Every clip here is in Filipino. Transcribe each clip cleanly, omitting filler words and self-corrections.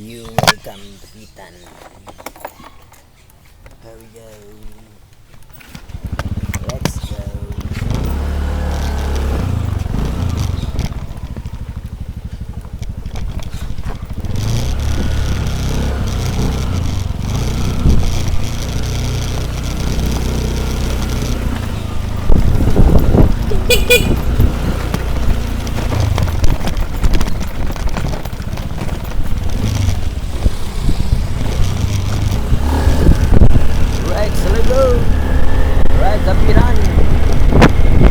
You welcome Kapitan. Here we go. Let's go. Right, so let's go. Right, Dapitan.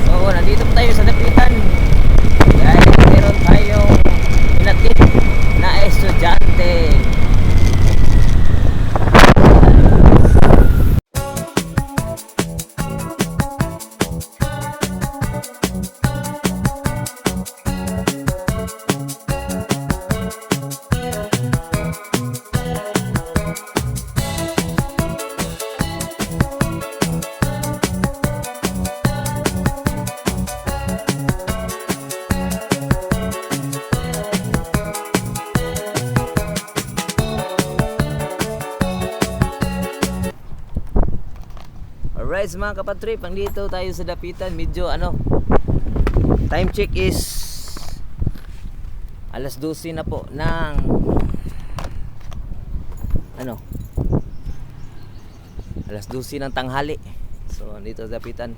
So, nandito po tayo sa Dapitan. Dahil meron tayong inatid na estudyante. Alright, mga kapatrip, andito tayo sa Dapitan. Medyo time check is alas 12 na po ng alas 12 ng tanghali. So andito sa Dapitan.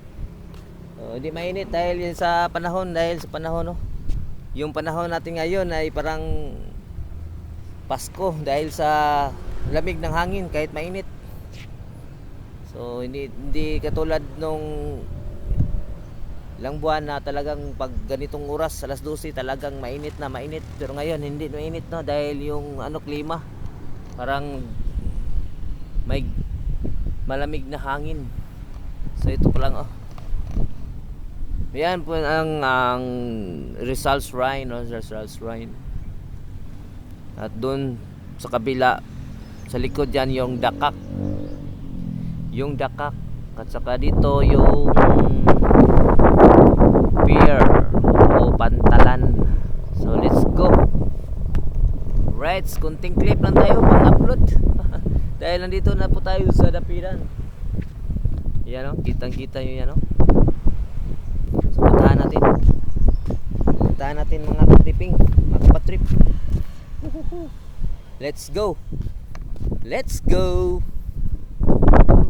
Hindi mainit dahil sa panahon, no? Yung panahon natin ngayon ay parang Pasko dahil sa lamig ng hangin kahit mainit. So hindi katulad nung ilang buwan na talagang pag ganitong oras alas 12 talagang mainit. Pero ngayon hindi mainit, no, dahil yung klima parang may malamig na hangin. So ito pa lang, yan po ang Rizal Shrine, no? Rizal Shrine. At doon sa kabila sa likod yan yung Dakak. At saka dito yung pier o pantalan. So let's go. Right, kunting clip lang tayo pang upload. Dahil nandito na po tayo sa Dapitan. Yan, kitang kita nyo yan, So puntahan natin mga katriping, mga kapatrip. Let's go.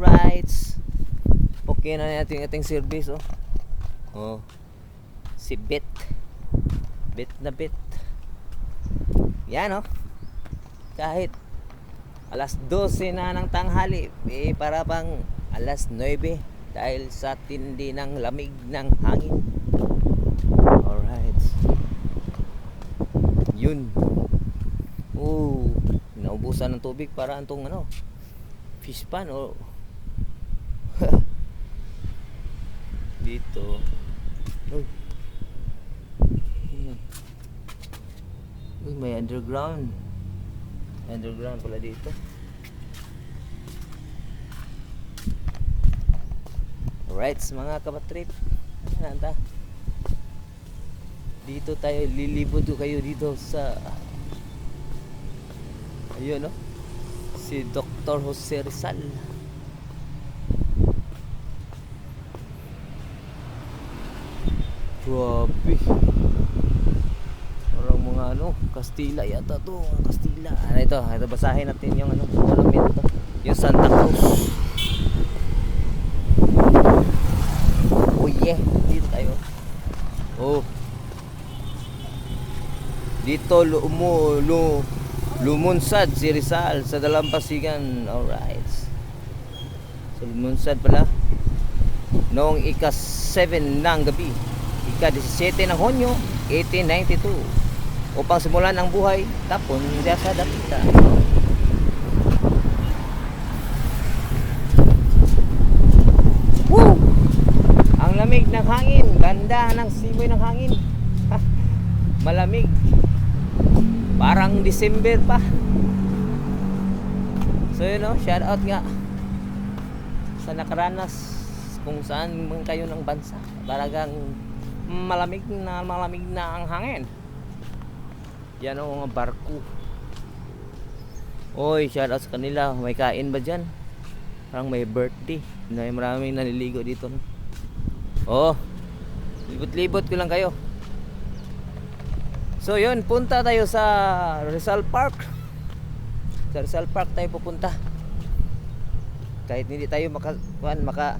Right. Okay na natin ating service, si Bet yan, kahit alas 12 na ng tanghali, para pang alas 9 dahil sa tindi ng lamig ng hangin. Alright, yun. Naubusan ng tubig para antong fish pan dito. May underground pala dito. Alright, mga kapatrip, dito tayo lilibot ko kayo dito sa si Dr. Jose Rizal. Grabe, parang mga Kastila yata to, Kastila. Ito basahin natin yung monument to, yung Santa Cruz. Dito tayo. Dito lumunsad si Rizal sa Dalampasigan. Alright, so lumunsad pala noong ika-7 ng gabi, ika-17 ng Hunyo 1892, upang simulan ang buhay tapon sa Dapitan. Woo! Ang lamig ng hangin, ganda ng simoy ng hangin. Malamig, parang December pa. So shout out nga sa nakaranas kung saan man kayo ng bansa. Talagang malamig na ang hangin. Yan ang mga barko. Oy, shout out sa kanila. May kain ba dyan? Parang may birthday. May maraming naliligo dito, no? Oh, libot-libot ko lang kayo. So yun, punta tayo sa Rizal Park. Sa Rizal Park tayo pupunta. Kahit hindi tayo maka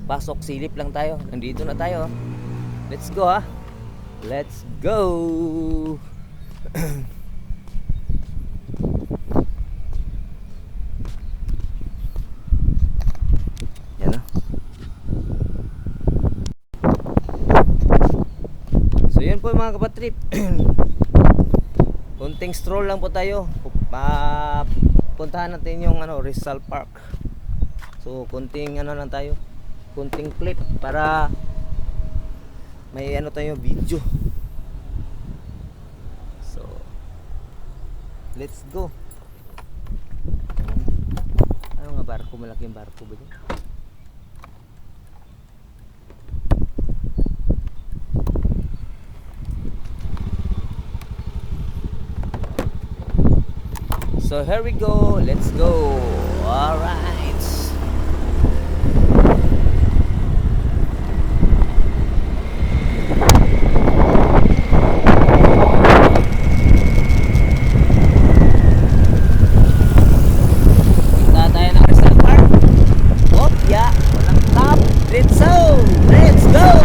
pasok, silip lang tayo. Nandito na tayo. Let's go, ha. Let's go. Yan, ha. So yun po mga kapatrip. Kunting stroll lang po tayo. Puntahan natin yung Rizal Park. So kunting lang tayo. Kunting clip para may tayo video. So let's go. Ano nga barko? Malaking barko ba yun? So here we go. Let's go. All right. Punta tayo ng Rizal Park. Oh, yeah. Walang stop. Let's go.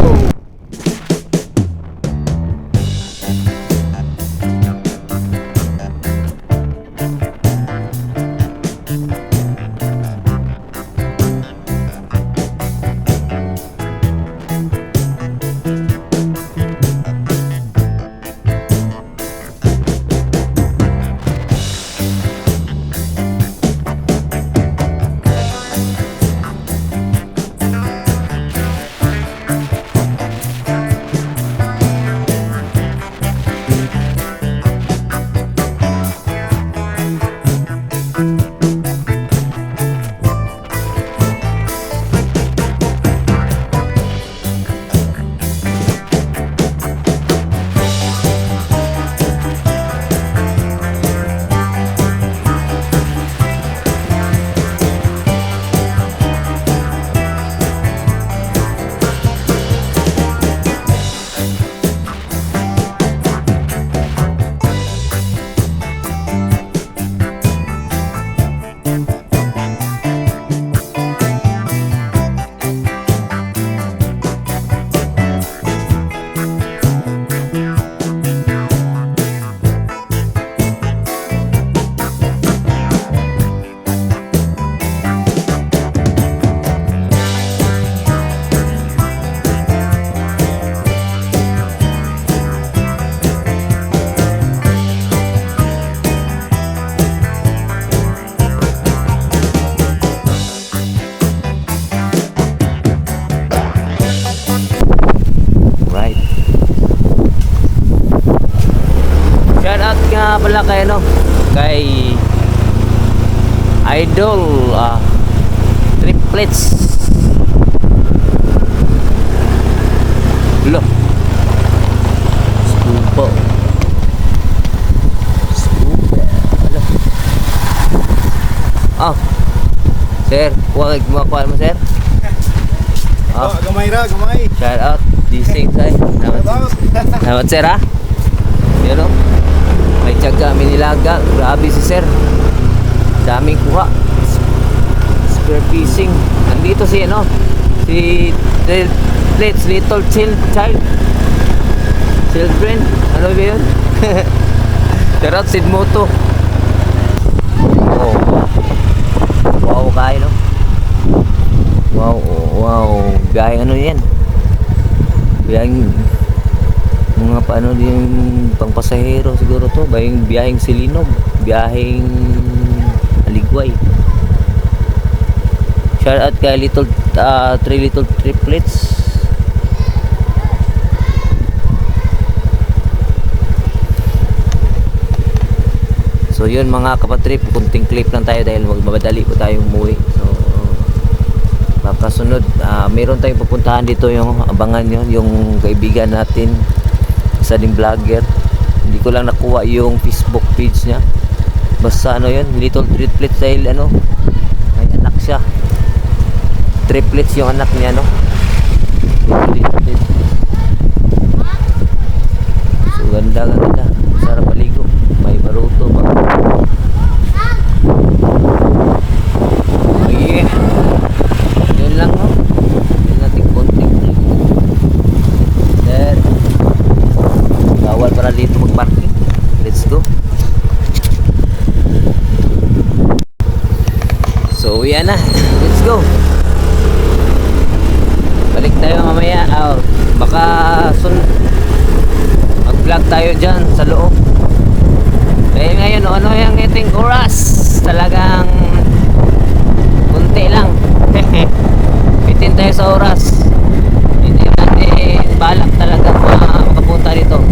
Nga pala kay kay Idol Triplets. Loh, scuba. Sir, huwag makuha mo, sir. Gamay ra, gamay. Shout out, dising say. Salamat sir, ha. Yun, no? May tiyaga, may nilaga. Grabe si sir. Daming kuha. Spear fishing. Nandito si si Triplets, little child. Children. Ano ba yun? Charot, Sidmoto. Oh. Wow, kaya, no? Wow. Biyaheng yan? Biyaheng mga paano din pangpasahero siguro to. Biyaheng Silinog, biyaheng Aligway. Shout out kay Three Little Triplets. So yun mga kapatrip, kunting clip lang tayo dahil magbabadali po tayo umuwi. So baka sunod, meron tayong pupuntahan dito, yung abangan nyo, yung kaibigan natin, isa ding vlogger. Hindi ko lang nakuha yung Facebook page niya. Basta ano yun, little triplets dahil ano, may anak siya. Triplets yung anak niya, no? Triplets. So ganda. Sarap maligo. May baruto ba? Oh yeah. Yun lang, no? Yun natin konting ligo. Then, bawal para dito magparking. Let's go. So yan na, let's go. Balik tayo mamaya. Baka mag-vlog tayo dyan sa loob. Eh ngayon, ano yung ating oras? Talagang kunti lang. Bitin tayo sa oras. Hindi natin balak talaga makapunta dito.